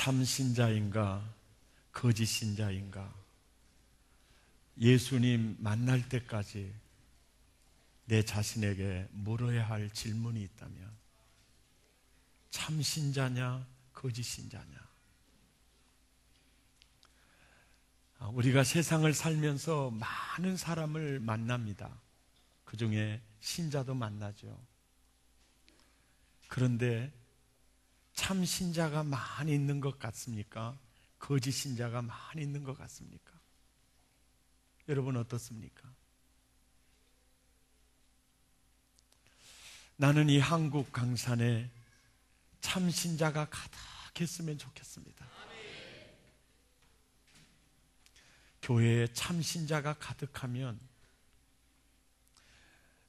참 신자인가 거짓 신자인가? 예수님 만날 때까지 내 자신에게 물어야 할 질문이 있다면 참 신자냐 거짓 신자냐? 우리가 세상을 살면서 많은 사람을 만납니다. 그 중에 신자도 만나죠. 그런데 참 신자가 많이 있는 것 같습니까? 거짓 신자가 많이 있는 것 같습니까? 여러분 어떻습니까? 나는 이 한국 강산에 참 신자가 가득했으면 좋겠습니다. 교회에 참 신자가 가득하면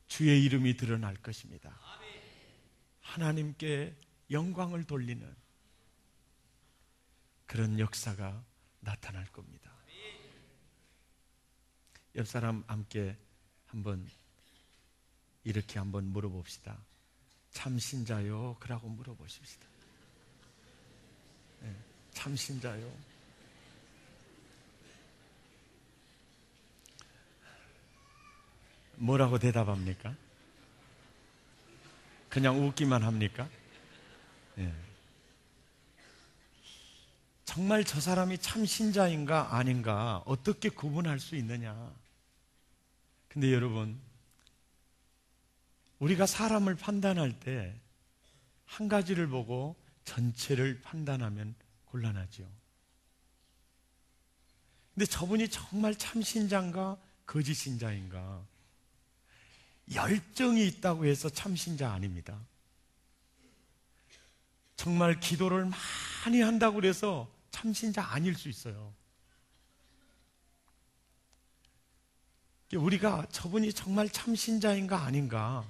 주의 이름이 드러날 것입니다. 하나님께 영광을 돌리는 그런 역사가 나타날 겁니다. 옆 사람 함께 한번 이렇게 한번 물어봅시다. 참 신자요? 그러고 물어보십시다. 네, 참 신자요? 뭐라고 대답합니까? 그냥 웃기만 합니까? 네. 정말 저 사람이 참 신자인가 아닌가 어떻게 구분할 수 있느냐? 근데 여러분, 우리가 사람을 판단할 때 한 가지를 보고 전체를 판단하면 곤란하죠. 근데 저분이 정말 참 신자인가 거짓 신자인가? 열정이 있다고 해서 참 신자 아닙니다. 정말 기도를 많이 한다고 해서 참 신자 아닐 수 있어요. 우리가 저분이 정말 참 신자인가 아닌가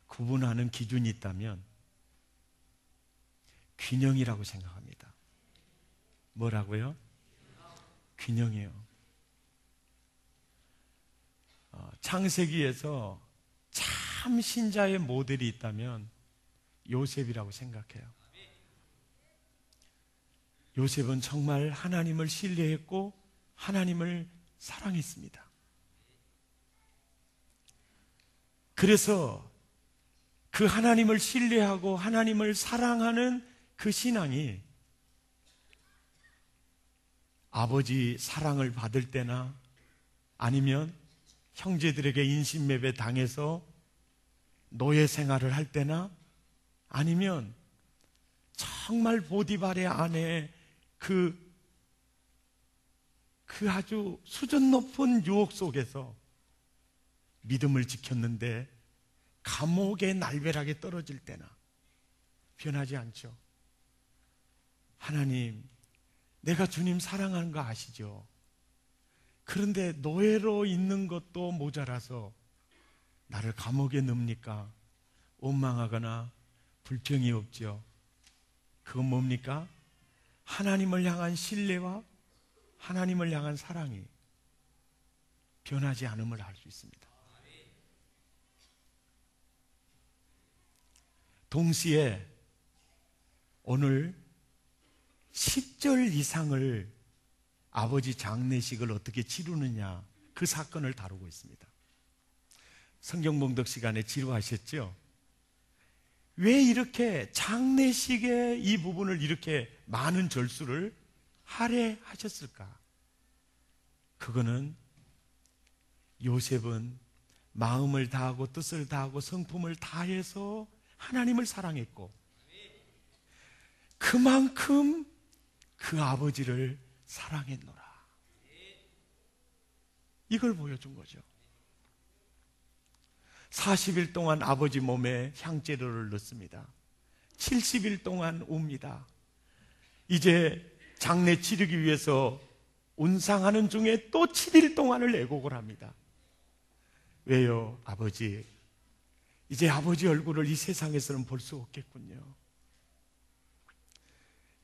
구분하는 기준이 있다면 균형이라고 생각합니다. 뭐라고요? 균형이에요. 창세기에서 참 신자의 모델이 있다면 요셉이라고 생각해요. 요셉은 정말 하나님을 신뢰했고 하나님을 사랑했습니다. 그래서 그 하나님을 신뢰하고 하나님을 사랑하는 그 신앙이 아버지 사랑을 받을 때나 아니면 형제들에게 인신매매 당해서 노예 생활을 할 때나 아니면 정말 보디발의 아내의 그 아주 수준 높은 유혹 속에서 믿음을 지켰는데 감옥의 날벼락에 떨어질 때나 변하지 않죠. 하나님, 내가 주님 사랑하는 거 아시죠? 그런데 노예로 있는 것도 모자라서 나를 감옥에 넣습니까? 원망하거나 불평이 없죠. 그건 뭡니까? 하나님을 향한 신뢰와 하나님을 향한 사랑이 변하지 않음을 알 수 있습니다. 동시에 오늘 10절 이상을 아버지 장례식을 어떻게 치르느냐 그 사건을 다루고 있습니다. 성경 봉독 시간에 지루하셨죠? 왜 이렇게 장례식의 이 부분을 이렇게 많은 절수를 할애하셨을까? 그거는 요셉은 마음을 다하고 뜻을 다하고 성품을 다해서 하나님을 사랑했고 그만큼 그 아버지를 사랑했노라. 이걸 보여준 거죠. 40일 동안 아버지 몸에 향재료를 넣습니다. 70일 동안 웁니다. 이제 장례 치르기 위해서 운상하는 중에 또 7일 동안을 애곡을 합니다. 왜요? 아버지, 이제 아버지 얼굴을 이 세상에서는 볼 수 없겠군요.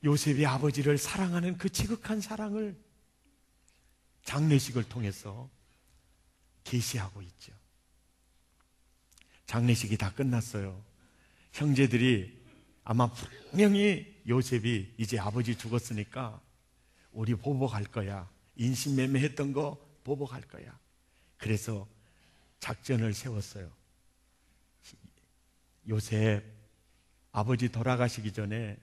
요셉이 아버지를 사랑하는 그 지극한 사랑을 장례식을 통해서 계시하고 있죠. 장례식이 다 끝났어요. 형제들이 아마 분명히 요셉이 이제 아버지 죽었으니까 우리 보복할 거야. 인신매매했던 거 보복할 거야. 그래서 작전을 세웠어요. 요셉, 아버지 돌아가시기 전에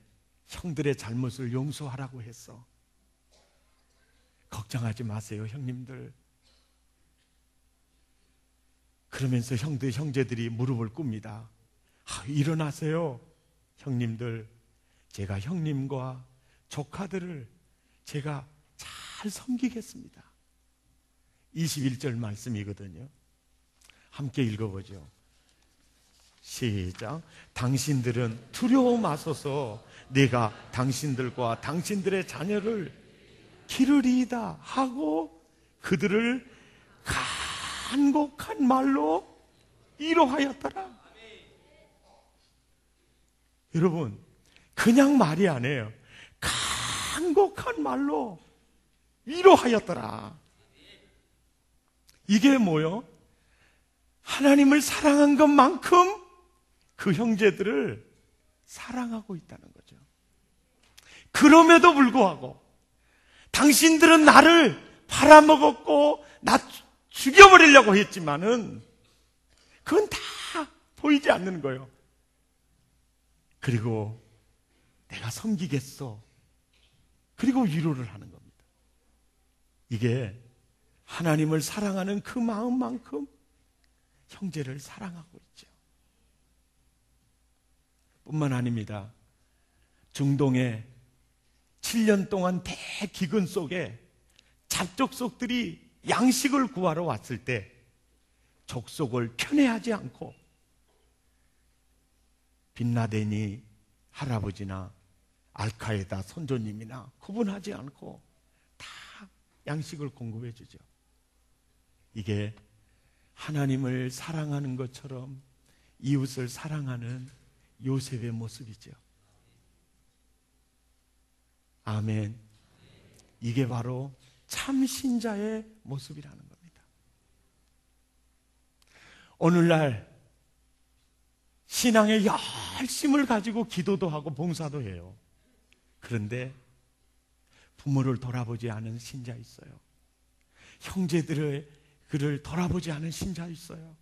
형들의 잘못을 용서하라고 했어. 걱정하지 마세요, 형님들. 그러면서 형제들이 무릎을 꿇습니다. 일어나세요, 형님들. 제가 형님과 조카들을 제가 잘 섬기겠습니다. 21절 말씀이거든요. 함께 읽어보죠. 시작. 당신들은 두려워 마소서. 내가 당신들과 당신들의 자녀를 기르리이다 하고 그들을 간곡한 말로 위로하였더라. 여러분, 그냥 말이 아니에요. 간곡한 말로 위로하였더라. 이게 뭐요? 하나님을 사랑한 것만큼 그 형제들을 사랑하고 있다는 거죠. 그럼에도 불구하고 당신들은 나를 팔아먹었고 나 죽여버리려고 했지만은 그건 다 보이지 않는 거예요. 그리고 내가 섬기겠어. 그리고 위로를 하는 겁니다. 이게 하나님을 사랑하는 그 마음만큼 형제를 사랑하고 있죠. 뿐만 아닙니다. 중동에 7년 동안 대기근 속에 잡족속들이 양식을 구하러 왔을 때 족속을 편애하지 않고 빈라덴이 할아버지나 알카에다 선조님이나 구분하지 않고 다 양식을 공급해 주죠. 이게 하나님을 사랑하는 것처럼 이웃을 사랑하는 요셉의 모습이죠. 아멘. 이게 바로 참 신자의 모습이라는 겁니다. 오늘날 신앙의 열심을 가지고 기도도 하고 봉사도 해요. 그런데 부모를 돌아보지 않은 신자 있어요. 형제들을 그를 돌아보지 않은 신자 있어요.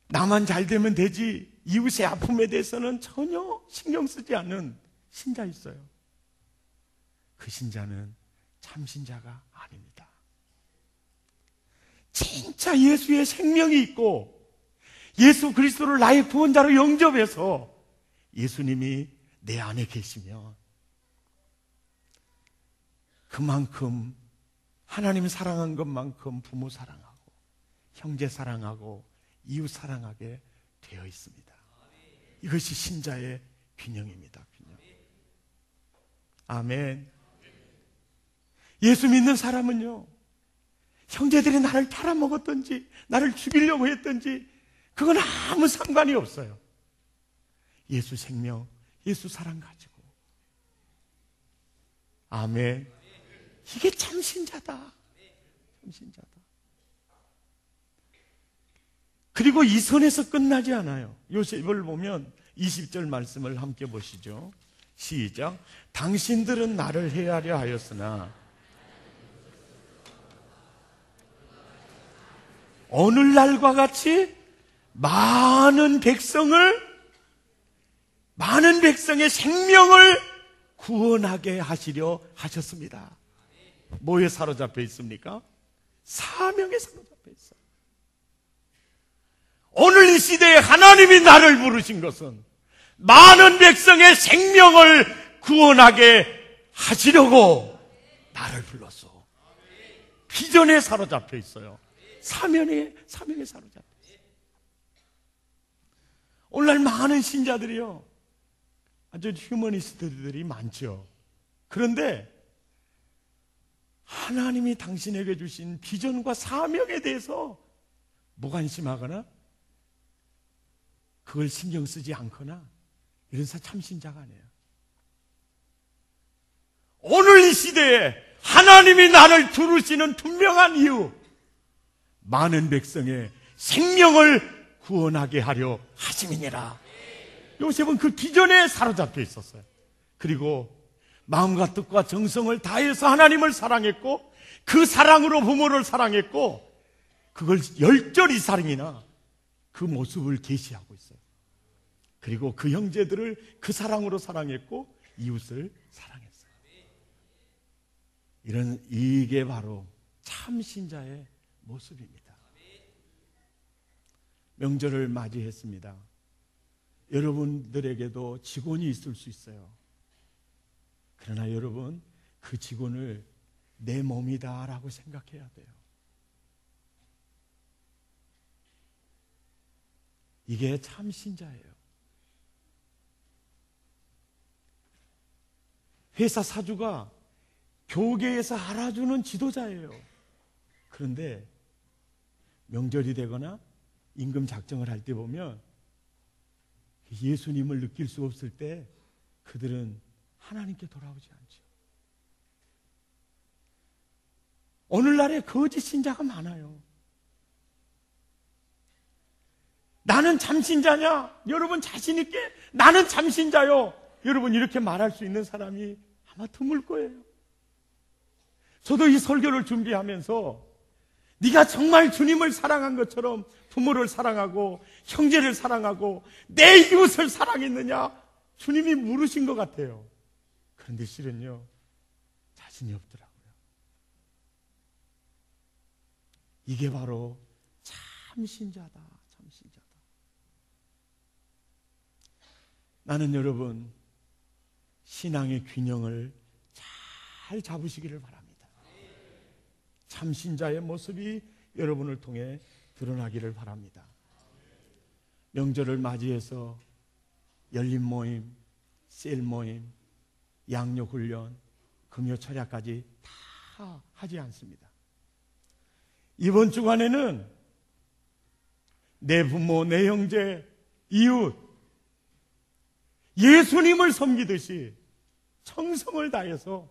나만 잘 되면 되지 이웃의 아픔에 대해서는 전혀 신경 쓰지 않는 신자 있어요. 그 신자는 참 신자가 아닙니다. 진짜 예수의 생명이 있고 예수 그리스도를 나의 구원자로 영접해서 예수님이 내 안에 계시면 그만큼 하나님 사랑한 것만큼 부모 사랑하고 형제 사랑하고 이웃 사랑하게 되어 있습니다. 이것이 신자의 균형입니다. 균형. 아멘. 예수 믿는 사람은요, 형제들이 나를 팔아먹었든지 나를 죽이려고 했든지 그건 아무 상관이 없어요. 예수 생명, 예수 사랑 가지고. 아멘. 이게 참 신자다. 참 신자다. 그리고 이 선에서 끝나지 않아요. 요셉을 보면 20절 말씀을 함께 보시죠. 시작. 당신들은 나를 해하려 하였으나 오늘날과 같이 많은 백성의 생명을 구원하게 하시려 하셨습니다. 뭐에 사로잡혀 있습니까? 사명에 사로잡혀 있어요. 오늘 이 시대에 하나님이 나를 부르신 것은 많은 백성의 생명을 구원하게 하시려고 나를 불렀어. 비전에 사로잡혀 있어요. 사명에 사로잡혀 있어요. 오늘날 많은 신자들이요, 아주 휴머니스트들이 많죠. 그런데 하나님이 당신에게 주신 비전과 사명에 대해서 무관심하거나 그걸 신경 쓰지 않거나 이런 사람 참 신자가 아니에요. 오늘 이 시대에 하나님이 나를 부르시는 분명한 이유, 많은 백성의 생명을 구원하게 하려 하심이니라. 요셉은 그 비전에 사로잡혀 있었어요. 그리고 마음과 뜻과 정성을 다해서 하나님을 사랑했고 그 사랑으로 부모를 사랑했고 그걸 열절이 사랑이나 그 모습을 계시하고 있어요. 그리고 그 형제들을 그 사랑으로 사랑했고 이웃을 사랑했어요. 이게 바로 참 신자의 모습입니다. 명절을 맞이했습니다. 여러분들에게도 직원이 있을 수 있어요. 그러나 여러분, 그 직원을 내 몸이다라고 생각해야 돼요. 이게 참 신자예요. 회사 사주가 교계에서 알아주는 지도자예요. 그런데 명절이 되거나 임금 작정을 할 때 보면 예수님을 느낄 수 없을 때 그들은 하나님께 돌아오지 않죠. 오늘날에 거짓 신자가 많아요. 나는 참신자냐? 여러분 자신 있게 나는 참신자요. 여러분 이렇게 말할 수 있는 사람이 아마 드물 거예요. 저도 이 설교를 준비하면서 네가 정말 주님을 사랑한 것처럼 부모를 사랑하고 형제를 사랑하고 내 이웃을 사랑했느냐? 주님이 물으신 것 같아요. 그런데 실은요, 자신이 없더라고요. 이게 바로 참 신자다, 참 신자다. 나는 여러분, 신앙의 균형을 잘 잡으시기를 바랍니다. 참 신자의 모습이 여러분을 통해 드러나기를 바랍니다. 명절을 맞이해서 열린 모임, 셀 모임, 양육 훈련, 금요 철야까지 다 하지 않습니다. 이번 주간에는 내 부모, 내 형제, 이웃, 예수님을 섬기듯이 정성을 다해서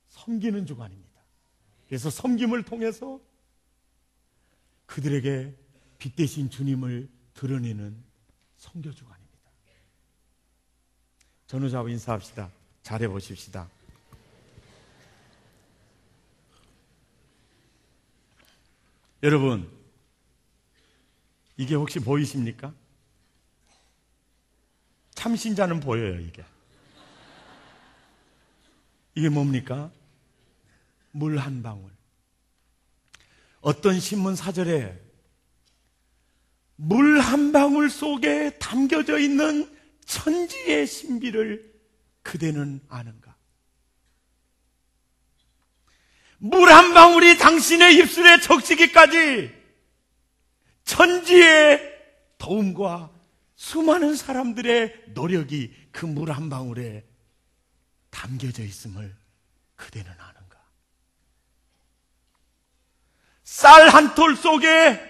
섬기는 주간입니다. 그래서 섬김을 통해서 그들에게 빛 대신 주님을 드러내는 선교 주간입니다. 전우자와 인사합시다. 잘해 보십시다. 여러분, 이게 혹시 보이십니까? 참신자는 보여요, 이게. 이게 뭡니까? 물 한 방울. 어떤 신문 사절에 물 한 방울 속에 담겨져 있는 천지의 신비를 그대는 아는가? 물 한 방울이 당신의 입술에 적시기까지 천지의 도움과 수많은 사람들의 노력이 그 물 한 방울에 담겨져 있음을 그대는 아는가? 쌀 한 톨 속에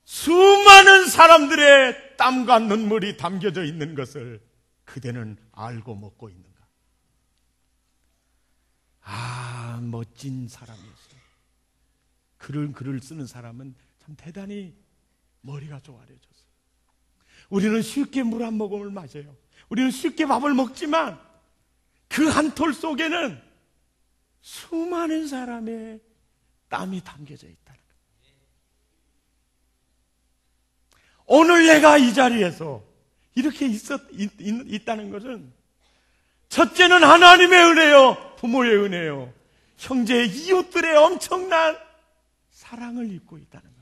수많은 사람들의 땀과 눈물이 담겨져 있는 것을 그대는 알고 먹고 있는가? 아, 멋진 사람이었어요. 글을 쓰는 사람은 참 대단히 머리가 조아려졌어요. 우리는 쉽게 물 한 모금을 마셔요. 우리는 쉽게 밥을 먹지만 그 한 톨 속에는 수많은 사람의 땀이 담겨져 있다는 거예요. 오늘 내가 이 자리에서 이렇게 있다는 것은 첫째는 하나님의 은혜요, 부모의 은혜요, 형제의 이웃들의 엄청난 사랑을 입고 있다는 거예요.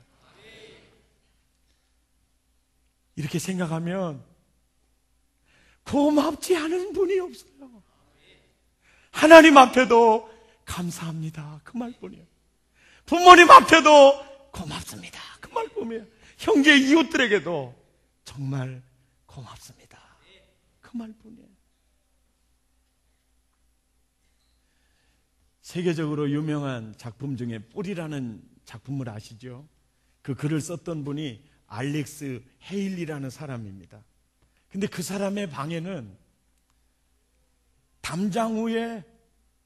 이렇게 생각하면 고맙지 않은 분이 없어요. 하나님 앞에도 감사합니다, 그 말뿐이에요. 부모님 앞에도 고맙습니다, 그 말뿐이에요. 형제 이웃들에게도 정말 고맙습니다, 그 말뿐이에요. 세계적으로 유명한 작품 중에 뿌리라는 작품을 아시죠? 그 글을 썼던 분이 알렉스 헤일리라는 사람입니다. 근데 그 사람의 방에는 담장 위에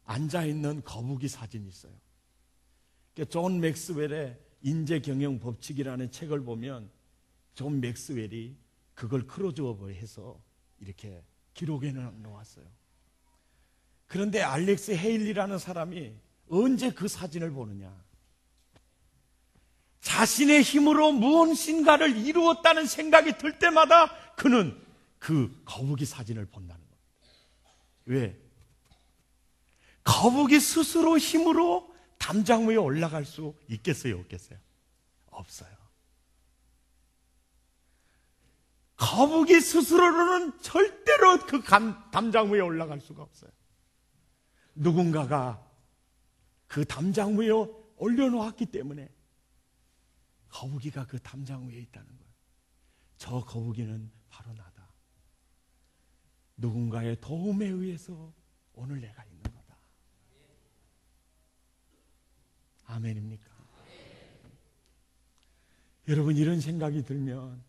앉아있는 거북이 사진이 있어요. 존 맥스웰의 인재경영 법칙이라는 책을 보면 존 맥스웰이 그걸 크로즈오버해서 이렇게 기록에는 나왔어요. 그런데 알렉스 헤일리라는 사람이 언제 그 사진을 보느냐? 자신의 힘으로 무엇인가를 이루었다는 생각이 들 때마다 그는 그 거북이 사진을 본다는 겁니다. 왜? 거북이 스스로 힘으로 담장 위에 올라갈 수 있겠어요? 없겠어요? 없어요. 거북이 스스로는 절대로 그 담장 위에 올라갈 수가 없어요. 누군가가 그 담장 위에 올려놓았기 때문에 거북이가 그 담장 위에 있다는 거예요. 저 거북이는 바로 나다. 누군가의 도움에 의해서 오늘 내가 있는 거다. 아멘입니까? 여러분, 이런 생각이 들면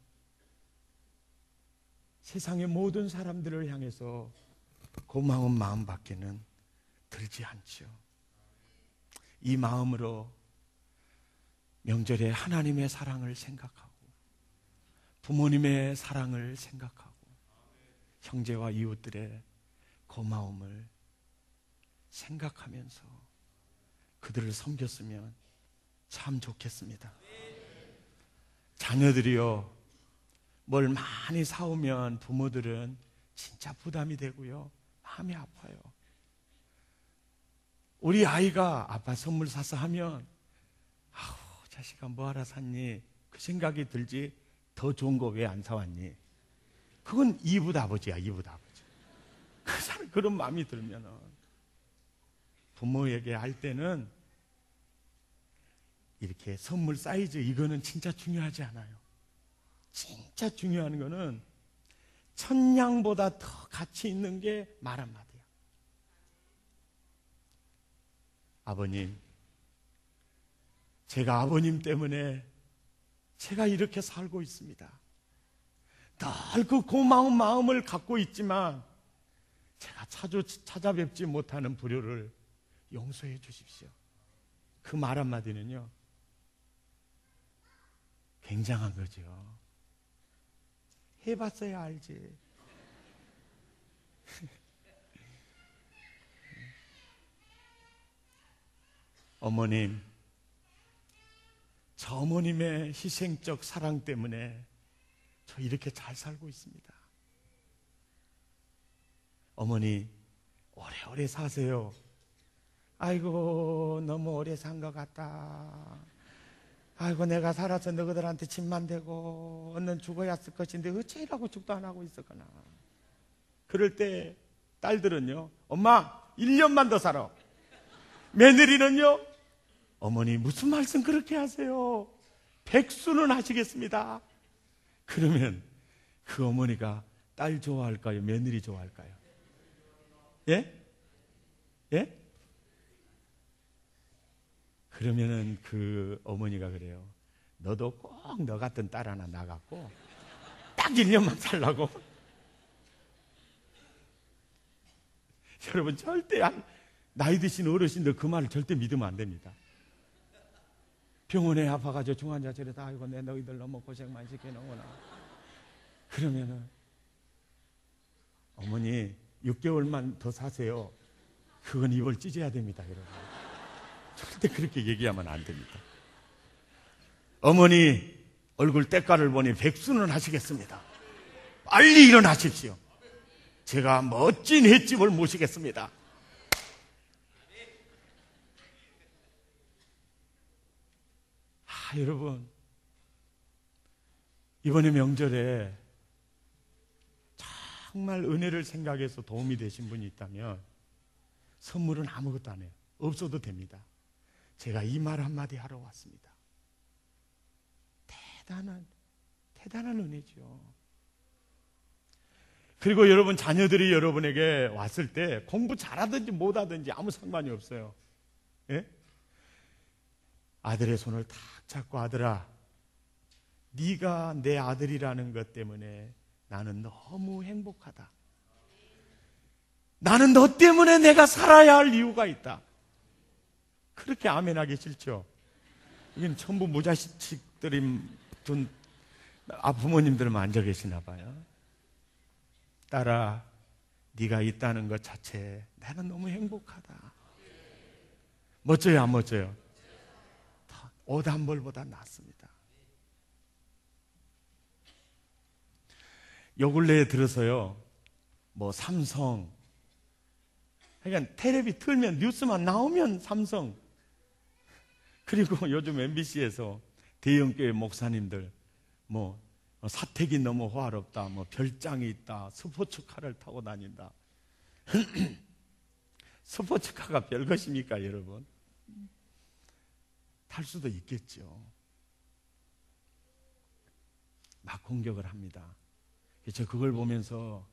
세상의 모든 사람들을 향해서 고마운 마음밖에는 들지 않죠. 이 마음으로 명절에 하나님의 사랑을 생각하고 부모님의 사랑을 생각하고 형제와 이웃들의 고마움을 생각하면서 그들을 섬겼으면 참 좋겠습니다. 자녀들이요, 뭘 많이 사오면 부모들은 진짜 부담이 되고요, 마음이 아파요. 우리 아이가 아빠 선물 사서 하면 아우, 자식아 뭐하러 샀니? 그 생각이 들지, 더 좋은 거 왜 안 사왔니? 그건 이웃 아버지야, 이웃 아버지. 그 사람 그런 마음이 들면은 부모에게 할 때는 이렇게 선물 사이즈, 이거는 진짜 중요하지 않아요. 진짜 중요한 거는 천냥보다 더 가치 있는 게 말 한마디야. 아버님, 제가 아버님 때문에 제가 이렇게 살고 있습니다. 늘 그 고마운 마음을 갖고 있지만 제가 찾아뵙지 못하는 불효를 용서해 주십시오. 그 말 한마디는요, 굉장한 거죠. 해봤어야 알지. 어머님, 저 어머님의 희생적 사랑 때문에 저 이렇게 잘 살고 있습니다. 어머니, 오래오래 사세요. 아이고, 너무 오래 산 것 같다. 아이고, 내가 살아서 너희들한테 짐만 되고 얼른 죽어야 했을 것인데 어째라고 죽도 안 하고 있었거나. 그럴 때 딸들은요, 엄마 1년만 더 살아. 며느리는요, 어머니 무슨 말씀 그렇게 하세요? 백수는 하시겠습니다. 그러면 그 어머니가 딸 좋아할까요? 며느리 좋아할까요? 예? 예? 그러면은 그 어머니가 그래요. 너도 꼭 너 같은 딸 하나 낳아갖고 딱 1년만 살라고. 여러분, 절대 나이 드신 어르신들 그 말을 절대 믿으면 안 됩니다. 병원에 아파가지고 중환자실에다 아이고 내 너희들 너무 고생만 시켜놓구나. 그러면은 어머니 6개월만 더 사세요. 그건 입을 찢어야 됩니다, 여러분. 절대 그렇게 얘기하면 안 됩니다. 어머니 얼굴 때깔을 보니 백수는 하시겠습니다. 빨리 일어나십시오. 제가 멋진 횟집을 모시겠습니다. 여러분, 이번에 명절에 정말 은혜를 생각해서 도움이 되신 분이 있다면 선물은 아무것도 안 해요. 없어도 됩니다. 제가 이 말 한마디 하러 왔습니다. 대단한 은혜죠. 그리고 여러분, 자녀들이 여러분에게 왔을 때 공부 잘하든지 못하든지 아무 상관이 없어요. 예? 아들의 손을 탁 잡고, 아들아, 네가 내 아들이라는 것 때문에 나는 너무 행복하다. 나는 너 때문에 내가 살아야 할 이유가 있다. 그렇게 아멘하기 싫죠? 이건 전부 무자식들이 부모님들만 앉아 계시나 봐요. 딸아, 네가 있다는 것 자체에 나는 너무 행복하다. 멋져요, 안 멋져요? 옷 한 벌보다 낫습니다. 요 근래에 들어서요, 뭐 삼성, 그러니까 텔레비 틀면 뉴스만 나오면 삼성, 그리고 요즘 MBC에서 대형교회 목사님들 뭐 사택이 너무 호화롭다, 뭐 별장이 있다, 스포츠카를 타고 다닌다. 스포츠카가 별것입니까, 여러분? 탈 수도 있겠죠. 막 공격을 합니다. 저 그걸 보면서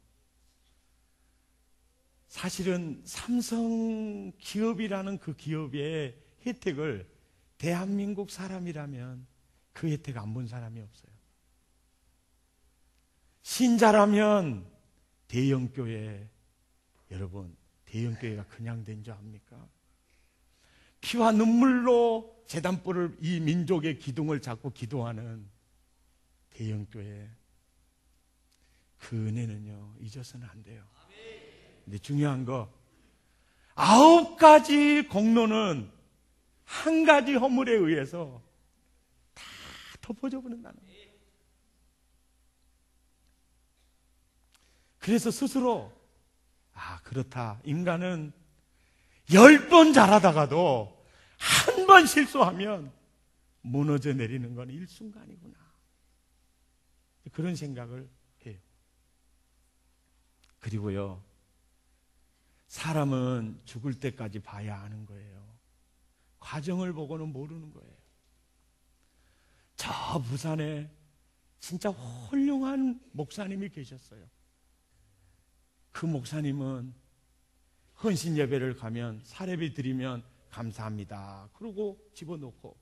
사실은 삼성 기업이라는 그 기업의 혜택을 대한민국 사람이라면 그 혜택 안 본 사람이 없어요. 신자라면 대형교회, 여러분, 대형교회가 그냥 된 줄 압니까? 피와 눈물로 제단불을 이 민족의 기둥을 잡고 기도하는 대형교회, 그 은혜는요 잊어서는 안 돼요. 근데 중요한 거, 9가지 공로는 한 가지 허물에 의해서 다 덮어져 버린다는 거예요. 그래서 스스로 그렇다, 인간은 10번 잘하다가도 한 번 실수하면 무너져 내리는 건 일순간이구나, 그런 생각을 해요. 그리고요, 사람은 죽을 때까지 봐야 하는 거예요. 과정을 보고는 모르는 거예요. 저 부산에 진짜 훌륭한 목사님이 계셨어요. 그 목사님은 헌신 예배를 가면 사례비 드리면 감사합니다, 그러고 집어넣고,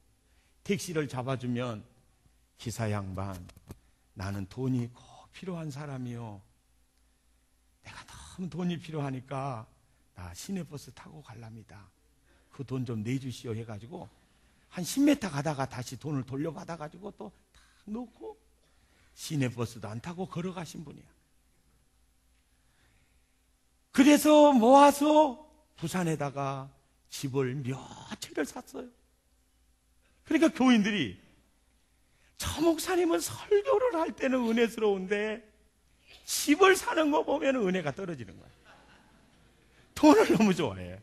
택시를 잡아주면 기사 양반, 나는 돈이 꼭 필요한 사람이요, 내가 너무 돈이 필요하니까 나 시내버스 타고 갈랍니다, 그 돈 좀 내주시오 해가지고 한 10m 가다가 다시 돈을 돌려받아가지고 또 딱 놓고 시내버스도 안 타고 걸어가신 분이야. 그래서 모아서 부산에다가 집을 몇 채를 샀어요. 그러니까 교인들이, 저 목사님은 설교를 할 때는 은혜스러운데 집을 사는 거 보면 은혜가 떨어지는 거예요. 돈을 너무 좋아해.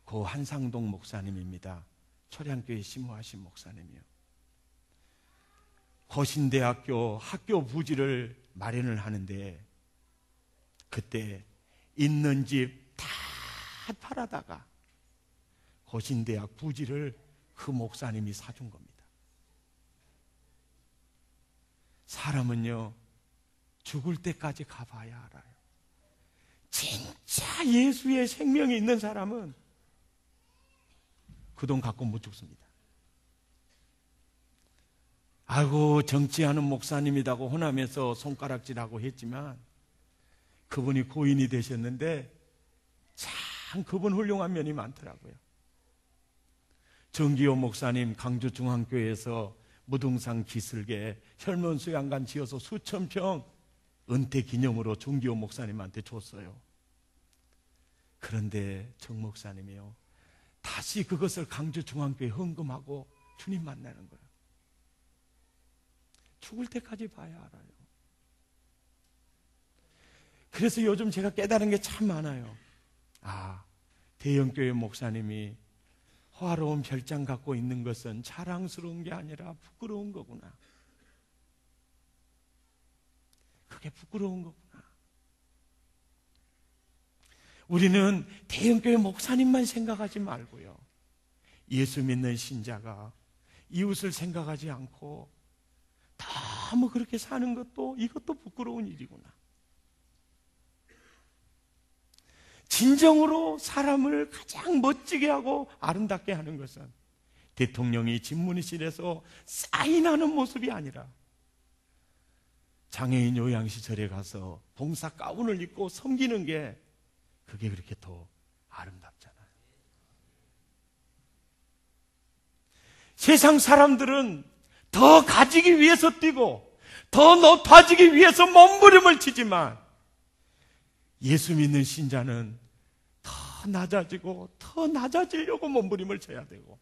고 한상동 목사님입니다. 초량교회 심호하신 목사님이요. 고신대학교 학교 부지를 마련을 하는데, 그때 있는 집 다 팔아다가 고신대학 부지를 그 목사님이 사준 겁니다. 사람은요, 죽을 때까지 가봐야 알아요. 진짜 예수의 생명이 있는 사람은 그 돈 갖고 못 죽습니다. 아이고, 정치하는 목사님이라고 호남에서 손가락질하고 했지만 그분이 고인이 되셨는데 참 그분 훌륭한 면이 많더라고요. 정기호 목사님 강주중앙교회에서 무등산 기슭에 혈문수양관 지어서 수천 평 은퇴 기념으로 정기호 목사님한테 줬어요. 그런데 정 목사님이요, 다시 그것을 강주중앙교회 헌금하고 주님 만나는 거예요. 죽을 때까지 봐야 알아요. 그래서 요즘 제가 깨달은 게 참 많아요. 대형교회 목사님이 화로운 별장 갖고 있는 것은 자랑스러운 게 아니라 부끄러운 거구나. 그게 부끄러운 거구나. 우리는 대형교회 목사님만 생각하지 말고요, 예수 믿는 신자가 이웃을 생각하지 않고 너무 그렇게 사는 것도, 이것도 부끄러운 일이구나. 진정으로 사람을 가장 멋지게 하고 아름답게 하는 것은 대통령이 집무실에서 사인하는 모습이 아니라 장애인 요양시설에 가서 봉사 가운을 입고 섬기는 게, 그게 그렇게 더 아름답잖아요. 세상 사람들은 더 가지기 위해서 뛰고 더 높아지기 위해서 몸부림을 치지만 예수 믿는 신자는 더 낮아지고 더 낮아지려고 몸부림을 쳐야 되고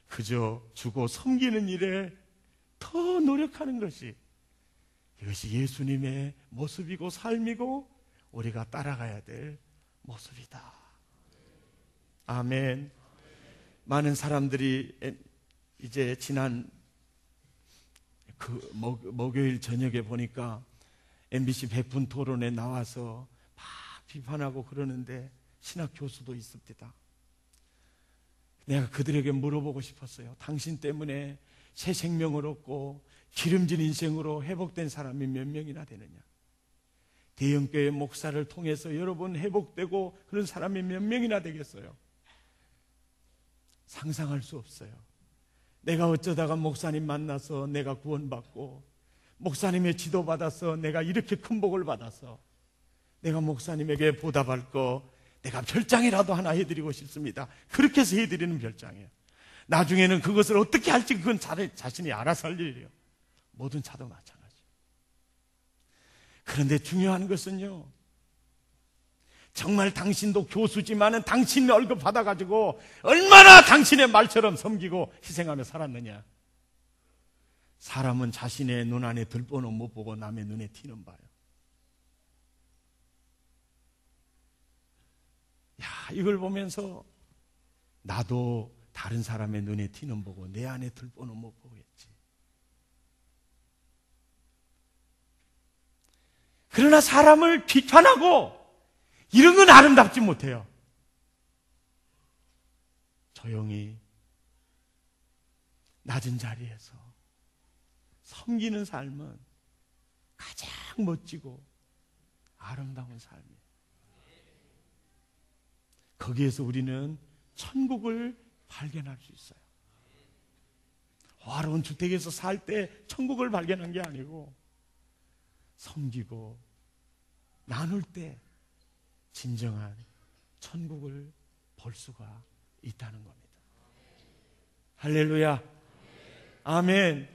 그저 주고 섬기는 일에 더 노력하는 것이 이것이 예수님의 모습이고 삶이고 우리가 따라가야 될 모습이다. 아멘. 많은 사람들이 이제 지난 그 목요일 저녁에 보니까 MBC 100분 토론에 나와서 막 비판하고 그러는데 신학 교수도 있습니다. 내가 그들에게 물어보고 싶었어요. 당신 때문에 새 생명을 얻고 기름진 인생으로 회복된 사람이 몇 명이나 되느냐? 대형교회 목사를 통해서 여러분 회복되고 그런 사람이 몇 명이나 되겠어요? 상상할 수 없어요. 내가 어쩌다가 목사님 만나서 내가 구원받고 목사님의 지도받아서 내가 이렇게 큰 복을 받아서 내가 목사님에게 보답할 거 내가 별장이라도 하나 해드리고 싶습니다. 그렇게 해서 해드리는 별장이에요. 나중에는 그것을 어떻게 할지 그건 자신이 알아서 할 일이에요. 모든 차도 마찬가지. 그런데 중요한 것은요, 정말 당신도 교수지만은 당신 월급 받아가지고 얼마나 당신의 말처럼 섬기고 희생하며 살았느냐. 사람은 자신의 눈 안에 들보는 못 보고 남의 눈에 티는 봐요. 야, 이걸 보면서 나도 다른 사람의 눈에 티는 보고 내 안에 들보는 못 보겠지. 그러나 사람을 비판하고 이런 건 아름답지 못해요. 조용히 낮은 자리에서 섬기는 삶은 가장 멋지고 아름다운 삶이에요. 거기에서 우리는 천국을 발견할 수 있어요. 화려한 주택에서 살 때 천국을 발견한 게 아니고 섬기고 나눌 때 진정한 천국을 볼 수가 있다는 겁니다. 할렐루야. 아멘.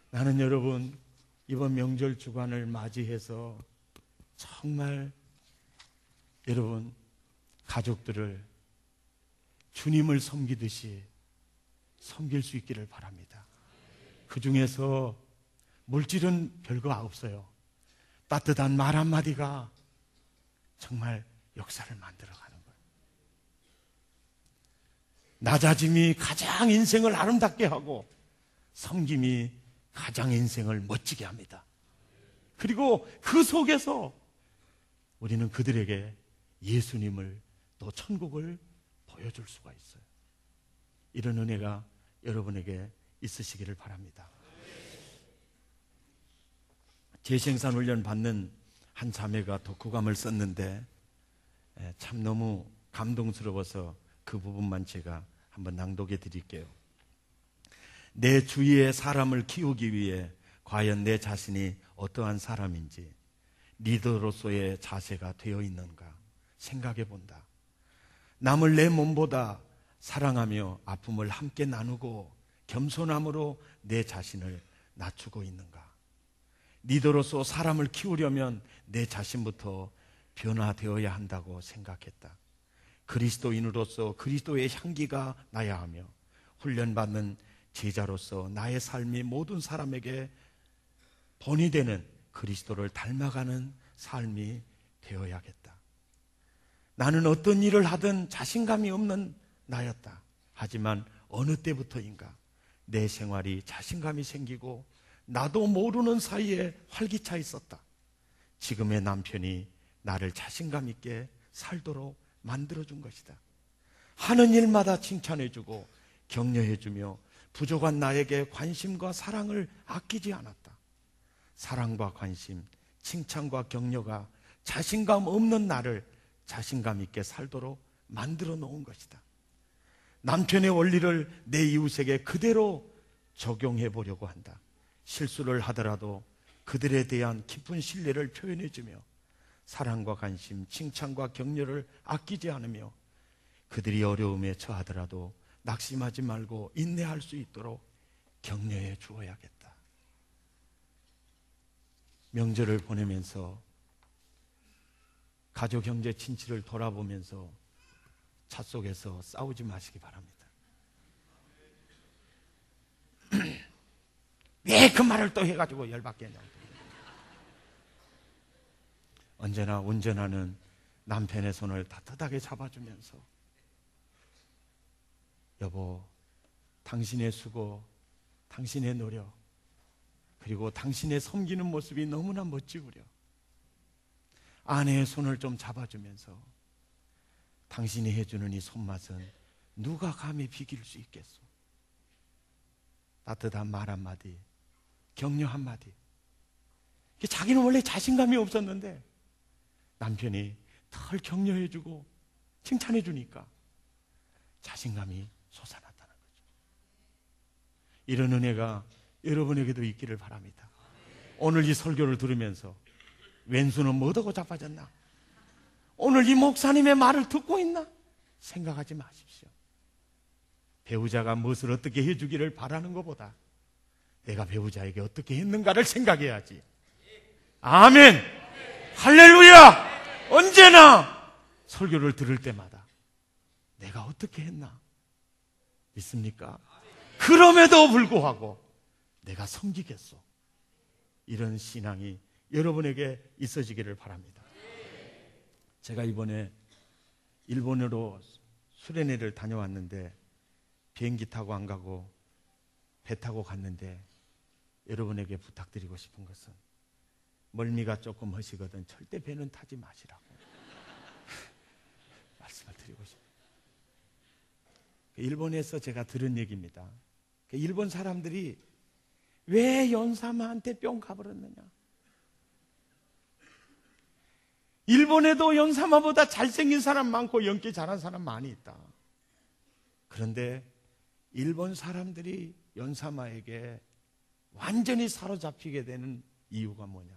나는 여러분 이번 명절 주간을 맞이해서 정말 여러분 가족들을 주님을 섬기듯이 섬길 수 있기를 바랍니다. 그 중에서 물질은 별거 없어요. 따뜻한 말 한마디가 정말 역사를 만들어가는 거예요. 낮아짐이 가장 인생을 아름답게 하고 섬김이 가장 인생을 멋지게 합니다. 그리고 그 속에서 우리는 그들에게 예수님을 또 천국을 보여줄 수가 있어요. 이런 은혜가 여러분에게 있으시기를 바랍니다. 재생산 훈련 받는 한 자매가 독후감을 썼는데 참 너무 감동스러워서 그 부분만 제가 한번 낭독해 드릴게요. 내 주위의 사람을 키우기 위해 과연 내 자신이 어떠한 사람인지 리더로서의 자세가 되어 있는가 생각해 본다. 남을 내 몸보다 사랑하며 아픔을 함께 나누고 겸손함으로 내 자신을 낮추고 있는가. 리더로서 사람을 키우려면 내 자신부터 변화되어야 한다고 생각했다. 그리스도인으로서 그리스도의 향기가 나야 하며 훈련받는 제자로서 나의 삶이 모든 사람에게 본이 되는 그리스도를 닮아가는 삶이 되어야겠다. 나는 어떤 일을 하든 자신감이 없는 나였다. 하지만 어느 때부터인가 내 생활이 자신감이 생기고 나도 모르는 사이에 활기차 있었다. 지금의 남편이 나를 자신감 있게 살도록 만들어준 것이다. 하는 일마다 칭찬해주고 격려해주며 부족한 나에게 관심과 사랑을 아끼지 않았다. 사랑과 관심, 칭찬과 격려가 자신감 없는 나를 자신감 있게 살도록 만들어 놓은 것이다. 남편의 원리를 내 이웃에게 그대로 적용해 보려고 한다. 실수를 하더라도 그들에 대한 깊은 신뢰를 표현해주며 사랑과 관심, 칭찬과 격려를 아끼지 않으며 그들이 어려움에 처하더라도 낙심하지 말고 인내할 수 있도록 격려해 주어야겠다. 명절을 보내면서 가족, 형제, 친치를 돌아보면서 차 속에서 싸우지 마시기 바랍니다. 왜 그 말을 또 해가지고 열받겠냐. 언제나 운전하는 남편의 손을 따뜻하게 잡아주면서, 여보, 당신의 수고, 당신의 노력, 그리고 당신의 섬기는 모습이 너무나 멋지구려. 아내의 손을 좀 잡아주면서, 당신이 해주는 이 손맛은 누가 감히 비길 수 있겠소? 따뜻한 말 한마디, 격려 한마디. 자기는 원래 자신감이 없었는데 남편이 덜 격려해주고 칭찬해주니까 자신감이 솟아났다는 거죠. 이런 은혜가 여러분에게도 있기를 바랍니다. 오늘 이 설교를 들으면서 왼수는 뭐하고 자빠졌나? 오늘 이 목사님의 말을 듣고 있나? 생각하지 마십시오. 배우자가 무엇을 어떻게 해주기를 바라는 것보다 내가 배우자에게 어떻게 했는가를 생각해야지. 아멘! 할렐루야! 언제나 설교를 들을 때마다 내가 어떻게 했나? 믿습니까? 그럼에도 불구하고 내가 섬기겠소. 이런 신앙이 여러분에게 있어지기를 바랍니다. 제가 이번에 일본으로 수련회를 다녀왔는데 비행기 타고 안 가고 배 타고 갔는데 여러분에게 부탁드리고 싶은 것은 멀미가 조금 하시거든 절대 배는 타지 마시라고 말씀을 드리고 싶어요. 일본에서 제가 들은 얘기입니다. 일본 사람들이 왜 연사마한테 뿅 가버렸느냐? 일본에도 연사마보다 잘생긴 사람 많고 연기 잘한 사람 많이 있다. 그런데 일본 사람들이 연사마에게 완전히 사로잡히게 되는 이유가 뭐냐?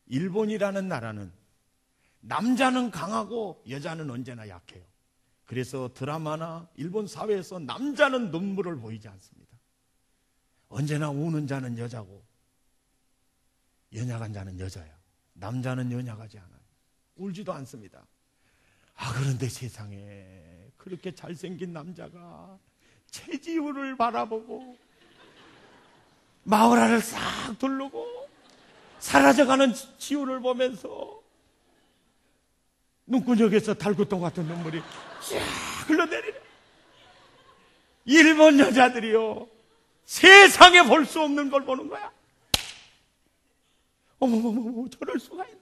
일본이라는 나라는 남자는 강하고 여자는 언제나 약해요. 그래서 드라마나 일본 사회에서 남자는 눈물을 보이지 않습니다. 언제나 우는 자는 여자고 연약한 자는 여자야. 남자는 연약하지 않아요. 울지도 않습니다. 그런데 세상에 그렇게 잘생긴 남자가 최지우를 바라보고 마을화를 싹 두르고 사라져가는 지우를 보면서 눈구녕에서 달구똥 같은 눈물이 쫙 흘러내리네. 일본 여자들이요, 세상에 볼 수 없는 걸 보는 거야. 어머머머, 저럴 수가 있나?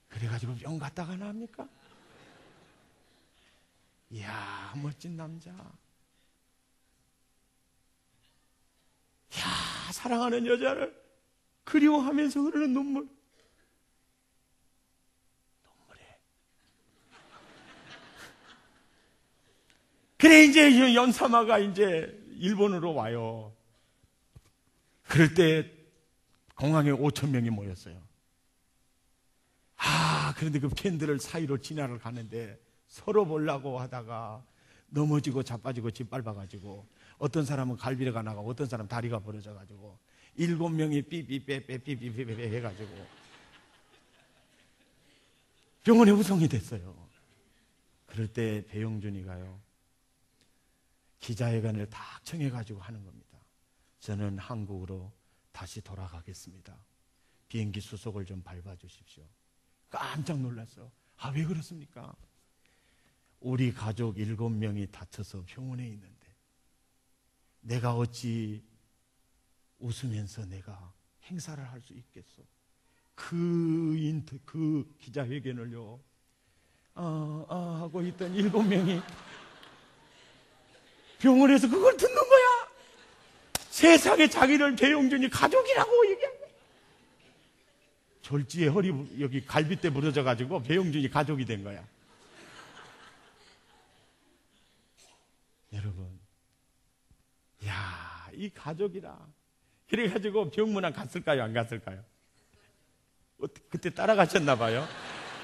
그래가지고 뿅 갔다가 나옵니까? 이야, 멋진 남자. 이야, 사랑하는 여자를 그리워하면서 흐르는 눈물에 그래 이제 연사마가 이제 일본으로 와요. 그럴 때 공항에 5,000명이 모였어요. 그런데 그 팬들을 사이로 지나러 가는데 서로 보려고 하다가 넘어지고 자빠지고 짓밟아가지고 어떤 사람은 갈비뼈가 나가고 어떤 사람은 다리가 부러져가지고 7명이 삐삐빼빼삐삐빼빼 해가지고 병원에 후송이 됐어요. 그럴 때 배용준이가요, 기자회견을 딱 청해가지고 하는 겁니다. 저는 한국으로 다시 돌아가겠습니다. 비행기 수속을 좀 밟아주십시오. 깜짝 놀랐어. 왜 그렇습니까? 우리 가족 7명이 다쳐서 병원에 있는데 내가 어찌 웃으면서 내가 행사를 할 수 있겠어? 그 기자회견을요, 하고 있던 7명이 병원에서 그걸 듣는 거야. 세상에 자기를 배용준이 가족이라고 얘기한 거야. 졸지에 허리, 여기 갈비뼈 부러져가지고 배용준이 가족이 된 거야. 여러분, 야, 이 가족이라. 그래가지고 병문안 갔을까요? 안 갔을까요? 그때 따라가셨나 봐요.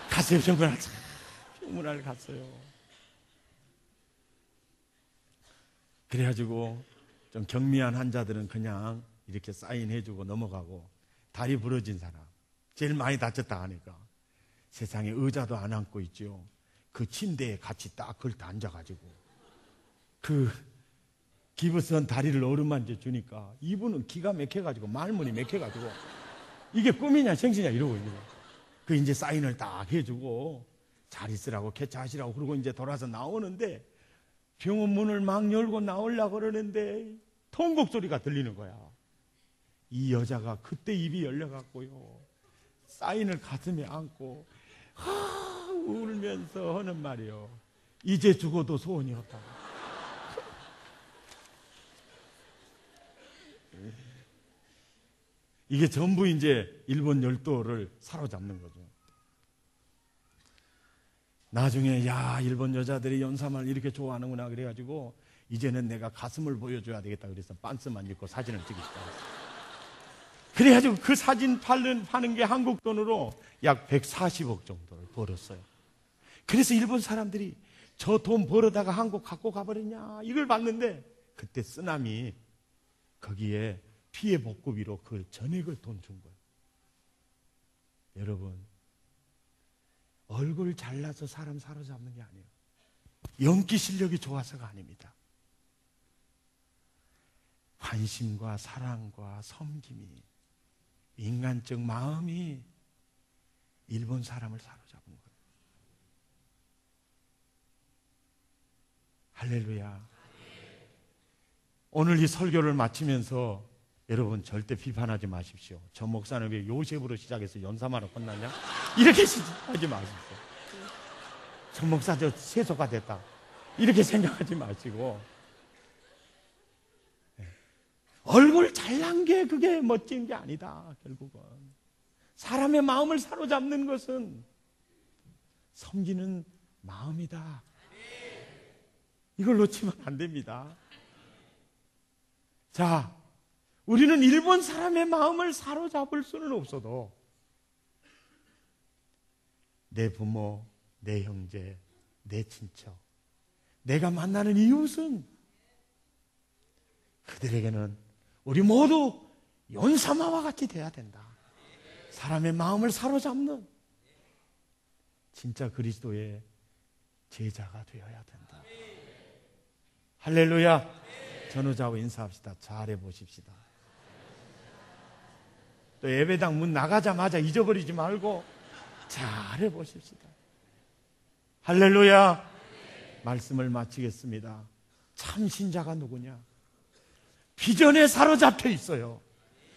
갔어요. 병문안을 갔어요. 그래가지고 좀 경미한 환자들은 그냥 이렇게 사인해주고 넘어가고, 다리 부러진 사람, 제일 많이 다쳤다 하니까 세상에 의자도 안 앉고 있죠. 그 침대에 같이 딱 걸터 앉아가지고 그 기부선 다리를 어루만져 주니까 이분은 기가 막혀가지고 말문이 막혀가지고 이게 꿈이냐 생시냐 이러고 있는 거예요. 그 이제 사인을 딱 해주고 잘 있으라고 쾌차하시라고 그러고 이제 돌아서 나오는데 병원 문을 막 열고 나오려고 그러는데 통곡 소리가 들리는 거야. 이 여자가 그때 입이 열려갖고요, 사인을 가슴에 안고 울면서 하는 말이요, 이제 죽어도 소원이 없다. 이게 전부 이제 일본 열도를 사로잡는 거죠. 나중에 야, 일본 여자들이 연사만을 이렇게 좋아하는구나 그래가지고 이제는 내가 가슴을 보여줘야 되겠다 그래서 빤스만 입고 사진을 찍기 시작했어요. 그래가지고 그 사진 파는 게 한국 돈으로 약 140억 정도를 벌었어요. 그래서 일본 사람들이 저 돈 벌어다가 한국 갖고 가버렸냐 이걸 봤는데 그때 쓰나미 거기에 피해 복구비로 그 전액을 돈 준 거예요. 여러분, 얼굴 잘나서 사람 사로잡는 게 아니에요. 연기 실력이 좋아서가 아닙니다. 관심과 사랑과 섬김이, 인간적 마음이 일본 사람을 사로잡은 거예요. 할렐루야. 오늘 이 설교를 마치면서 여러분 절대 비판하지 마십시오. 저 목사는 왜 요셉으로 시작해서 연사마로 끝났냐? 이렇게 하지 마십시오. 저 목사 저 세속화 됐다 이렇게 생각하지 마시고, 얼굴 잘난 게 그게 멋진 게 아니다. 결국은 사람의 마음을 사로잡는 것은 섬기는 마음이다. 이걸 놓치면 안 됩니다. 자, 우리는 일본 사람의 마음을 사로잡을 수는 없어도 내 부모, 내 형제, 내 친척, 내가 만나는 이웃은 그들에게는 우리 모두 연사마와 같이 돼야 된다. 사람의 마음을 사로잡는 진짜 그리스도의 제자가 되어야 된다. 할렐루야. 전우자와 인사합시다. 잘해 보십시다. 또 예배당 문 나가자마자 잊어버리지 말고 잘해 보십시다. 할렐루야. 말씀을 마치겠습니다. 참 신자가 누구냐? 비전에 사로잡혀 있어요.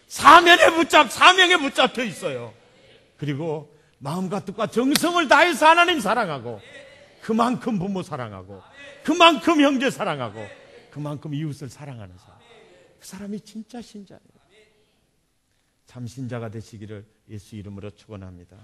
사명에 붙잡혀 있어요. 그리고 마음과 뜻과 정성을 다해서 하나님 사랑하고, 그만큼 부모 사랑하고, 그만큼 형제 사랑하고, 그만큼 이웃을 사랑하는 사람. 그 사람이 진짜 신자예요. 참 신자가 되시기를 예수 이름으로 축원합니다.